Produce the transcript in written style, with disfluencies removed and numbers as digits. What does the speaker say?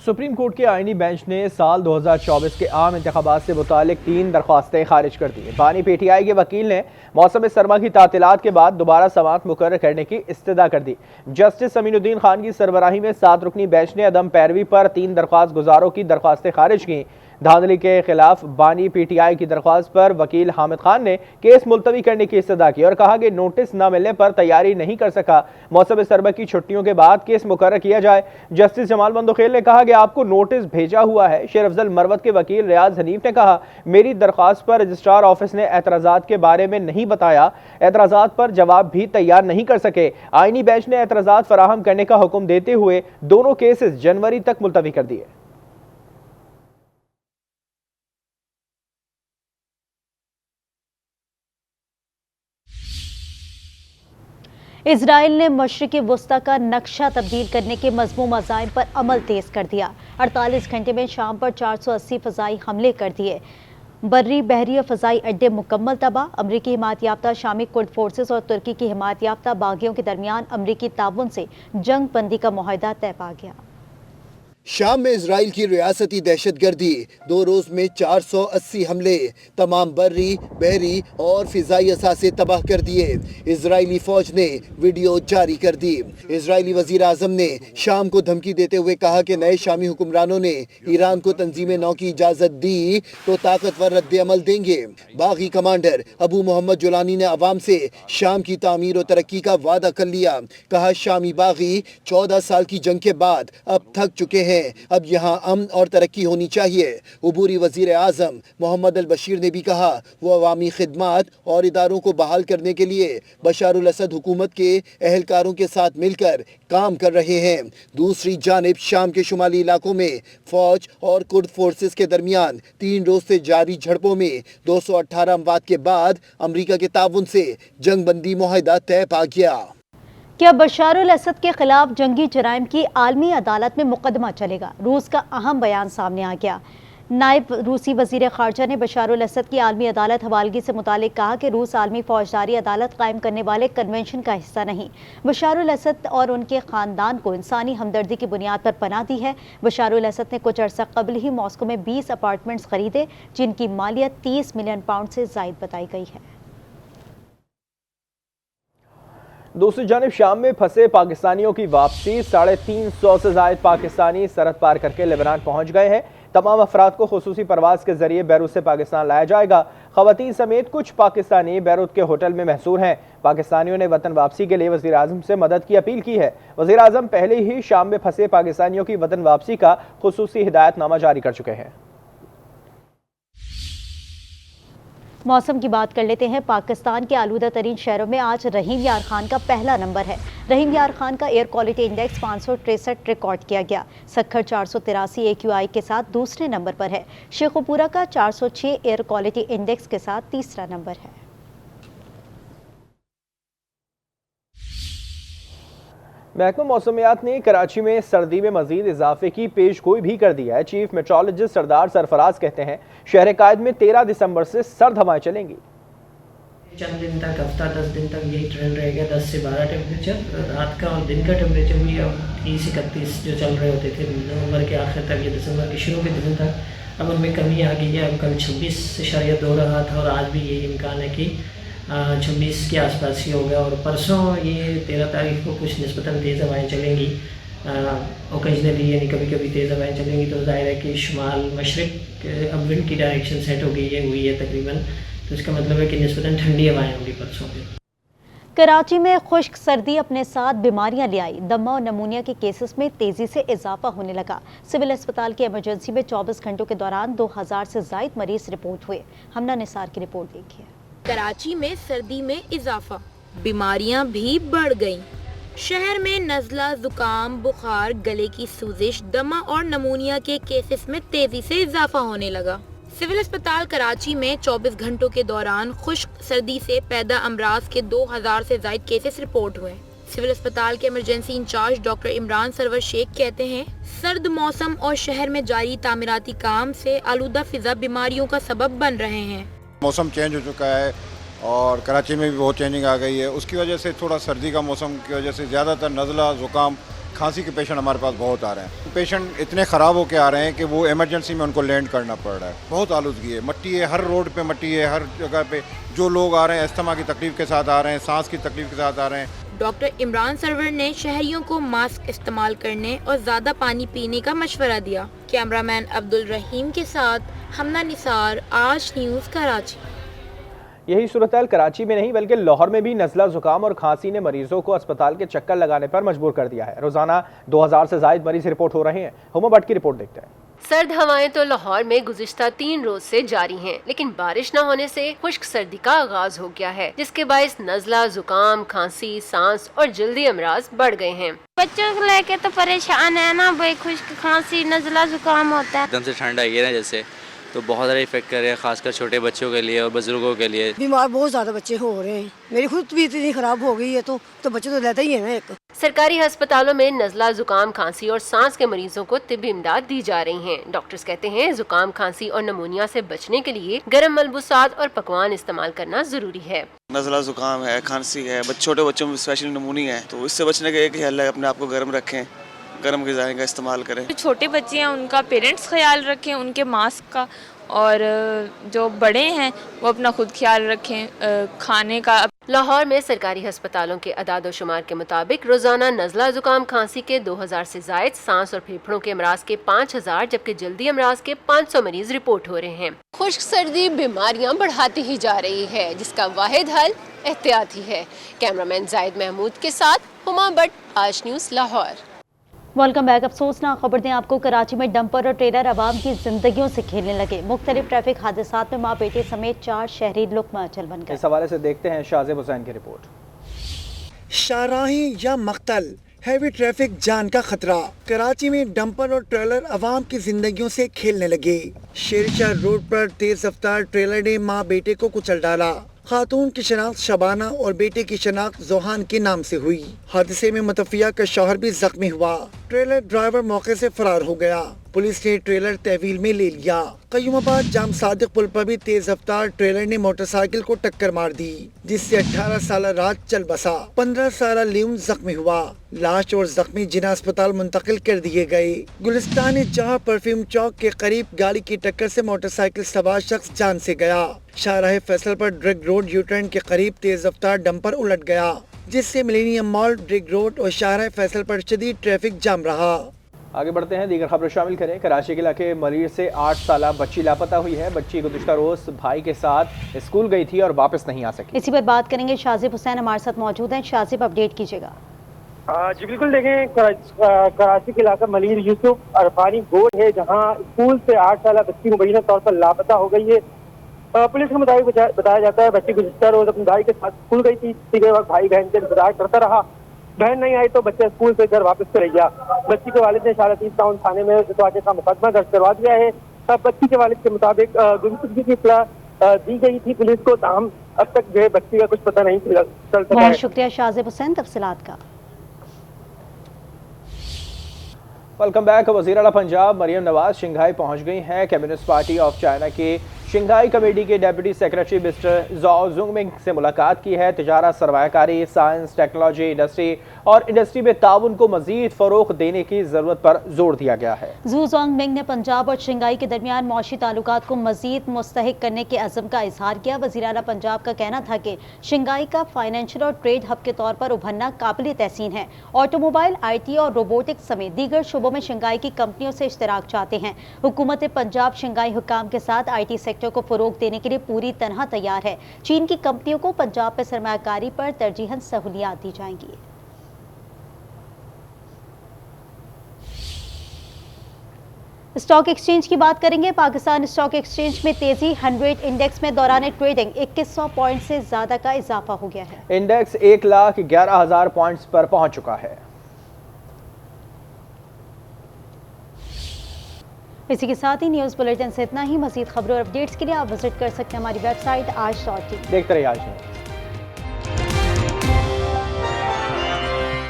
Supreme court के आईनी bench ने साल 2024 के आम इंतखाबात से मुतालिक 3 दरख्वास्तें खारिज कर दी। बानी पीटीआई के वकील ने मौसम सरमा की तातीलात के बाद दोबारा समाअत मुकर्रर करने की इस्तदा कर दी। जस्टिस अमीनुद्दीन खान की सरबराही में 7 रुकनी बेंच ने अदम पैरवी पर 3 दरख्वास्त गुजारों की दरख्वास्तें खारिज की। धांधली के खिलाफ बानी पीटीआई की दरख्वास्त पर वकील हामिद खान ने केस मुलतवी करने की इस्तदा की और कहा कि नोटिस न मिलने पर तैयारी नहीं कर सका, मौसम सरमा की छुट्टियों के बाद केस मुकर्रर किया जाए। जस्टिस जमाल बंदोखेल ने कहा कि आपको नोटिस भेजा हुआ है। शेर अफजल मरवत के वकील रियाज हनीफ ने कहा, मेरी दरख्वास्त पर रजिस्ट्रार ऑफिस ने एतराजात के बारे में नहीं बताया, एतराजात पर जवाब भी तैयार नहीं कर सके। आईनी बेंच ने एतराजात फराहम करने का हुक्म देते हुए दोनों केसेस जनवरी तक मुलतवी कर दिए। इजराइल ने मशरिकी वस्ता का नक्शा तब्दील करने के मज़मूम अज़ाइम पर अमल तेज़ कर दिया। 48 घंटे में शाम पर 480 फ़ज़ाई हमले कर दिए। बर्री बहरी फ़ज़ाई अड्डे मुकम्मल तबाह। अमरीकी हिमायत याफ्ता शामी कुर्द फोर्सेस और तुर्की की हिमायत याफ्ता बागियों के दरमियान अमरीकी ताउन से जंग बंदी का मुआहदा तय पा गया। शाम में इजराइल की रियासती दहशतगर्दी, 2 रोज में 480 हमले, तमाम बर्री बहरी और फिजाई असासे तबाह कर दिए। इजरायली फौज ने वीडियो जारी कर दी। इजरायली वजीर आजम ने शाम को धमकी देते हुए कहा कि नए शामी हुक्मरानों ने ईरान को तंजीम नौ की इजाजत दी तो ताकतवर रद्द अमल देंगे। बागी कमांडर अबू मोहम्मद जुलानी ने अवाम से शाम की तामीर और तरक्की का वादा कर लिया। कहा, शामी बागी 14 साल की जंग के बाद अब थक चुके हैं, अब यहाँ अमन और तरक्की होनी चाहिए। उबूरी वजीर आजम मोहम्मद अल बशीर ने भी कहा, वो अवामी खिदमात और इदारों को बहाल करने के लिए बशारुल असद हुकूमत के अहलकारों के साथ मिलकर काम कर रहे हैं। दूसरी जानिब शाम के शुमाली इलाकों में फौज और कुर्द फोर्सेस के दरमियान 3 रोज से जारी झड़पों में 218 अमवात के बाद अमरीका के ताउन से जंग बंदी मुआहदा तय पा गया। क्या बशारुल असद के खिलाफ जंगी जराइम की आलमी अदालत में मुकदमा चलेगा? रूस का अहम बयान सामने आ गया। नायब रूसी वजीर खारजा ने बशारुल असद की आलमी अदालत हवालगी से मुतालिक कहा कि रूस आलमी फौजदारी अदालत कायम करने वाले कन्वेंशन का हिस्सा नहीं। बशारुल असद और उनके ख़ानदान को इंसानी हमदर्दी की बुनियाद पर पनाह दी है। बशारुल असद ने कुछ अर्सा कबल ही मॉस्को में 20 अपार्टमेंट्स खरीदे जिनकी मालियत 30 मिलियन पाउंड से ज़ायद बताई गई है। दूसरी जानिब शाम में फंसे पाकिस्तानियों की वापसी, 350 से ज़ायद पाकिस्तानी सरहद पार करके लेबनान पहुंच गए हैं। तमाम अफराद को खुसूसी परवाज के जरिए बैरूत से पाकिस्तान लाया जाएगा। खवातीन समेत कुछ पाकिस्तानी बैरूत के होटल में महसूर हैं। पाकिस्तानियों ने वतन वापसी के लिए वज़ीर आज़म से मदद की अपील की है। वज़ीर आज़म पहले ही शाम में फंसे पाकिस्तानियों की वतन वापसी का खुसूसी हिदायतनामा जारी कर चुके हैं। मौसम की बात कर लेते हैं। पाकिस्तान के आलूदा तरीन शहरों में आज रहीम यार खान का पहला नंबर है। रहीम यार खान का एयर क्वालिटी इंडेक्स 563 रिकॉर्ड किया गया। सक्खर 483 AQI के साथ दूसरे नंबर पर है। शेखुपुरा का 406 एयर क्वालिटी इंडेक्स के साथ तीसरा नंबर है। महकमा मौसमियात ने कराची में सर्दी में मजीद इजाफे की पेशगोई भी कर दी है। चीफ मेट्रोलॉजिस्ट सरदार सरफराज कहते हैं, शहर कायद में 13 दिसंबर से सर्द हवाएं चलेंगी। चंद दिन तक, हफ्ता 10 दिन तक यही ट्रेंड रहेगा। 10 से 12 टेम्परेचर रात का और दिन का टेम्परेचर भी अब 30-31 जो चल रहे होते थे नवंबर के आखिर तक या दिसंबर के शुरू के दिन तक, अब उनमें कमी आ गई है। अब कल 26 रहा था और आज भी यही इम्कान है कि 26 के आसपास ही होगा। और परसों ये 13 तारीख को कुछ निस्बतन तेज़ हवाएँ चलेंगी, ओकेजनली यानी कभी कभी तेज़ हवाएँ चलेंगी। तो जाहिर है कि शुमाल मशरक़ अब विंड की डायरेक्शन सेट हो गई है, हुई है तकरीबन, तो इसका मतलब है कि निस्बतन ठंडी हवाएँ होंगी परसों के। कराची में खुश्क सर्दी अपने साथ बीमारियां ले आई। दमा और नमूनिया के केसेस में तेजी से इजाफा होने लगा। सिविल अस्पताल की इमरजेंसी में 24 घंटों के दौरान 2000 से ज़ायद मरीज रिपोर्ट हुए। हमना निसार की रिपोर्ट देखिए। कराची में सर्दी में इजाफा, बीमारियां भी बढ़ गईं। शहर में नज़ला, जुकाम, बुखार, गले की सूजिश, दमा और नमूनिया के केसेस में तेजी से इजाफा होने लगा। सिविल अस्पताल कराची में 24 घंटों के दौरान खुश्क सर्दी से पैदा अमराज के 2000 से ज़ायद केसेस रिपोर्ट हुए। सिविल अस्पताल के emergency incharge doctor Imran Sarwar Sheikh कहते हैं, सर्द मौसम और शहर में जारी तामीराती काम से आलूदा फिजा बीमारियों का सबब बन रहे हैं। मौसम चेंज हो चुका है और कराची में भी बहुत चेंजिंग आ गई है। उसकी वजह से थोड़ा सर्दी का मौसम की वजह से ज़्यादातर नज़ला, ज़ुकाम खांसी के पेशेंट हमारे पास बहुत आ रहे हैं। पेशेंट इतने ख़राब होके आ रहे हैं कि वो इमरजेंसी में उनको लैंड करना पड़ रहा है। बहुत आलूदगी है, मट्टी है, हर रोड पे मट्टी है, हर जगह पे जो लोग आ रहे हैं अस्थमा की तकलीफ के साथ आ रहे हैं, सांस की तकलीफ के साथ आ रहे हैं। डॉक्टर इमरान सरवर ने शहरियों को मास्क इस्तेमाल करने और ज़्यादा पानी पीने का मशवरा दिया। कैमरामैन अब्दुल रहीम के साथ हमना निसार, आज न्यूज़ कराची। यही सूरत कराची में नहीं बल्कि लाहौर में भी नज़ला जुकाम और खांसी ने मरीजों को अस्पताल के चक्कर लगाने पर मजबूर कर दिया है। रोजाना 2000 से ज़ायद मरीज रिपोर्ट हो रहे हैं। हुमा भट्ट की रिपोर्ट देखते हैं। सर्द हवाएं तो लाहौर में गुज़िश्ता 3 रोज से जारी हैं, लेकिन बारिश न होने से खुश्क सर्दी का आगाज हो गया है, जिसके बायस नज़ला, जुकाम, खांसी, सांस और जल्दी अमराज बढ़ गए हैं। बच्चों को लेके तो परेशान है ना भाई, खुश्क खांसी नज़ला जुकाम होता है। एकदम से ठंड आई है ना, जैसे तो बहुत ज़्यादा इफेक्ट कर रहे हैं, खासकर छोटे बच्चों के लिए और बुजुर्गों के लिए। बीमार बहुत ज़्यादा बच्चे हो रहे हैं। मेरी खुद तबीयत इतनी ख़राब हो गई है तो बच्चे तो लेते ही है ना। एक सरकारी अस्पतालों में नज़ला, जुकाम, खांसी और सांस के मरीजों को तिब्बी इमदाद दी जा रही है। डॉक्टर्स कहते हैं जुकाम, खांसी और नमूनिया से बचने के लिए गर्म मलबूसात और पकवान इस्तेमाल करना जरूरी है। नज़ला, जुकाम है, खांसी है, छोटे बच्चों में स्पेशली नमूनिया है, तो इससे बचने का एक ही हल है, अपने आप को गर्म रखें, गर्म ग़िज़ाएं का इस्तेमाल करें। छोटे बच्चे हैं उनका पेरेंट्स ख्याल रखें, उनके मास्क का, और जो बड़े हैं वो अपना खुद ख्याल रखें खाने का। लाहौर में सरकारी अस्पतालों के अदाद शुमार के मुताबिक रोजाना नज़ला, जुकाम, खांसी के 2000 से जायद, सांस और फेफड़ों के अमराज के 5000 जबकि जल्दी अमराज के 500 मरीज रिपोर्ट हो रहे हैं। खुश्क सर्दी बीमारियां बढ़ाती ही जा रही है, जिसका वाहिद हल एहतियात ही है। कैमरामैन जाहिद महमूद के साथ हुमा भट्ट, आज न्यूज़ लाहौर। Welcome back. अफसोसनाक खबर दें आपको, कराची में डंपर और ट्रेलर आवाम की जिंदगियों से खेलने लगे। मुख्तलिफ ट्रैफिक हादसात में माँ बेटे समेत 4 शहरी लुक़मा अचल बन गए। इस हवाले से देखते हैं शाहज़ेब हुसैन की रिपोर्ट। शाहराही या मख्तल, हैवी ट्रैफिक जान का खतरा। कराची में डंपर और ट्रेलर आवाम की जिंदगियों से खेलने लगे। शेरशाह रोड पर तेज रफ्तार ट्रेलर ने माँ बेटे को कुचल डाला। खातून की शनाख्त शबाना और बेटे की शनाख्त जोहान के नाम से हुई। हादसे में मुतफिया का शौहर भी जख्मी हुआ। ट्रेलर ड्राइवर मौके से फरार हो गया। पुलिस ने ट्रेलर तहवील में ले लिया। कयूमाबाद जाम सादिक पुल पर भी तेज रफ्तार ट्रेलर ने मोटरसाइकिल को टक्कर मार दी, जिससे 18 साल रात चल बसा। 15 साल लियून जख्मी हुआ। लाश और जख्मी जिना अस्पताल मुंतकिल कर दिए गए। गुलिस्तान जहां परफ्यूम चौक के करीब गाड़ी की टक्कर से मोटरसाइकिल सवार शख्स जान से गया। शाहराह फैसल पर ड्रग रोड यूटर्न के करीब तेज रफ्तार डंपर उलट गया, जिससे मिलेनियम मॉल, ड्रग रोड और शाहराह फैसल पर शदीद ट्रैफिक जाम रहा। आगे बढ़ते हैं, दीगर खबरें शामिल करें। कराची के इलाके मरीज से 8 साल बच्ची लापता हुई है। बच्ची गुज़िश्ता रोज भाई के साथ स्कूल गई थी और वापस नहीं आ सकी। इसी पर बात करेंगे, शाहज़ेब हुसैन हमारे साथ मौजूद हैं। शाहज़ेब, अपडेट कीजिएगा। जी बिल्कुल, देखें कराची के इलाका मलिर यूसुफ अरफानी गोद है, जहाँ स्कूल से 8 साल बच्ची मुबैना तौर पर लापता हो गई है। पुलिस के मुताबिक बताया जाता है बच्ची गुज़िश्ता रोज अपने भाई के साथ स्कूल गई थी। सीधे वक्त भाई बहन के इंतजार करता रहा, बहन नहीं आई तो बच्चा स्कूल से घर वापस चले गया। बच्ची के वालिद ने शाहराह टाउन थाने में मुतवाज़िह का मुकदमा दर्ज करवा दिया है। तब बच्ची के वालिद के मुताबिक गुमशुदगी की इत्तला दी गई थी पुलिस को, ताहम अब तक जो है बच्ची का कुछ पता नहीं चल सका। बहुत शुक्रिया शाहज़ेब हुसैन तफसीलात का। Welcome back. वज़ीर आला पंजाब मरियम नवाज शंघाई पहुंच गई हैं। कम्युनिस्ट पार्टी ऑफ चाइना की शंघाई कमेटी के डेप्यूटी सेक्रेटरी मिस्टर ज़ाओ जुंगमिंग से मुलाकात की है। तिजारत, सरमायाकारी, साइंस, टेक्नोलॉजी, इंडस्ट्री और इंडस्ट्री में ताउन को मजीद फ़रोग़ देने की ज़रूरत पर जोर दिया गया है। ज़ू जुंगमिंग ने पंजाब और शंघाई के दरमियान मौशी ताल्लुकात को मजीद मुस्तहिक करने के अज़म का इजहार किया। वज़ीर आला पंजाब का कहना था कि शंघाई का फाइनेंशियल और ट्रेड हब के तौर पर उभरना काबिल तहसीन है। ऑटोमोबाइल, IT और रोबोटिक्स समेत दीगर शोबों में शंघाई की कंपनियों से इश्तराक चाहते हैं। हुकूमत पंजाब शंघाई हुक्काम के साथ IT सेक्टर को फ़रोग़ देने के लिए पूरी तरह तैयार है। चीन की कंपनियों को पंजाब में सरमायाकारी पर तरजीहन सहूलियात दी जाएंगी। स्टॉक एक्सचेंज की बात करेंगे। पाकिस्तान स्टॉक एक्सचेंज में तेजी, 100 इंडेक्स में दौरान ट्रेडिंग 2100 पॉइंट से ज्यादा का इजाफा हो गया है। इंडेक्स 1,11,000 पॉइंट्स पर पहुंच चुका है। इसी के साथ ही न्यूज़ बुलेटिन से इतना ही। मज़ीद खबरों और अपडेट्स के लिए आप विजिट कर सकते हैं हमारी वेबसाइट आज.टी। देखते रहिए आज न्यूज़।